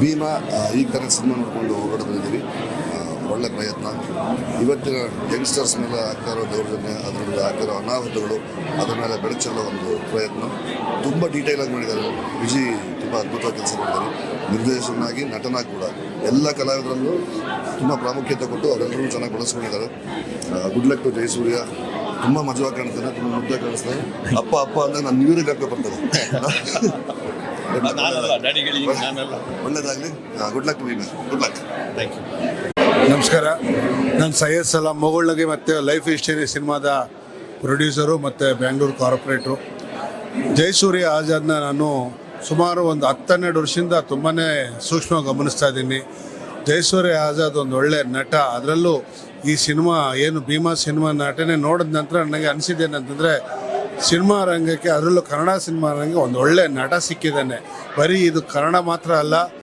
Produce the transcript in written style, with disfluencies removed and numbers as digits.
ಭೀಮಾ ಈ ಥರ ಸಿನಿಮಾ ನೋಡಿಕೊಂಡು ಹೊರಗಡೆ ಬಂದಿದ್ದೀವಿ. ಒಳ್ಳೆ ಪ್ರಯತ್ನ. ಇವತ್ತಿನ ಯಂಗ್ಸ್ಟರ್ಸ್ ಮೇಲೆ ಆಗ್ತಾ ಇರೋ ದೌರ್ಜನ್ಯ, ಅದರಿಂದ ಆಗ್ತಿರೋ ಅನಾಹುತಗಳು, ಅದರ ಮೇಲೆ ಬೆಳಚಲ್ಲೋ ಒಂದು ಪ್ರಯತ್ನ ತುಂಬ ಡೀಟೇಲಾಗಿ ಮಾಡಿದ್ದಾರೆ. ವಿಜಿ ತುಂಬ ಅದ್ಭುತವಾಗಿ ಕೆಲಸ ಮಾಡಿದ್ದಾರೆ. ನಿರ್ದೇಶಕನಾಗಿ, ನಟನಾಗಿ ಕೂಡ ಎಲ್ಲ ಕಲಾವಿದರಲ್ಲೂ ತುಂಬ ಪ್ರಾಮುಖ್ಯತೆ ಕೊಟ್ಟು ಅವರೆಲ್ಲರೂ ಚೆನ್ನಾಗಿ ಬಳಸ್ಕೊಂಡಿದ್ದಾರೆ. Good luck to Jayasurya. ತುಂಬ ಮಜವಾಗಿ ಕಾಣಿಸ್ತಾನೆ, ತುಂಬ ಮುದ್ದಾಗಿ ಕಾಣಿಸ್ತಾನೆ. ಅಪ್ಪ ಅಪ್ಪ ಅಂದರೆ ನಾನು ನೀರಿಗೆ ಹಾಕೋ ಬರ್ತದೆ. ಒಳ್ಳೇದಾಗಲಿ. Good luck to Bhima. Good luck. Thank you. ನಮಸ್ಕಾರ. ನಾನು ಸೈಯದ್ ಸಲಾಂ ಮೊಗೊಳ್ಳಿಗೆ ಮತ್ತು ಲೈಫ್ ಹಿಸ್ಟರಿ ಸಿನಿಮಾದ ಪ್ರೊಡ್ಯೂಸರು ಮತ್ತು ಬ್ಯಾಂಗ್ಳೂರು ಕಾರ್ಪೊರೇಟ್ರು. ಜಯಸೂರ್ಯ ಆಜಾದ್ನ ನಾನು ಸುಮಾರು ಒಂದು 10-12 ವರ್ಷದಿಂದ ತುಂಬಾ ಸೂಕ್ಷ್ಮವಾಗಿ ಗಮನಿಸ್ತಾ ಇದ್ದೀನಿ. ಜಯಸೂರ್ಯ ಆಜಾದ್ ಒಂದು ಒಳ್ಳೆ ನಟ. ಅದರಲ್ಲೂ ಈ ಸಿನಿಮಾ ಏನು ಭೀಮಾ ಸಿನಿಮಾ ನಟನೆ ನೋಡಿದ ನಂತರ ನನಗೆ ಅನಿಸಿದ್ದೇನೆಂತಂದರೆ, ಸಿನಿಮಾ ರಂಗಕ್ಕೆ, ಅದರಲ್ಲೂ ಕನ್ನಡ ಸಿನಿಮಾ ರಂಗಕ್ಕೆ ಒಂದು ಒಳ್ಳೆ ನಟ ಸಿಕ್ಕಿದ್ದಾನೆ. ಬರೀ ಇದು ಕನ್ನಡ ಮಾತ್ರ ಅಲ್ಲ,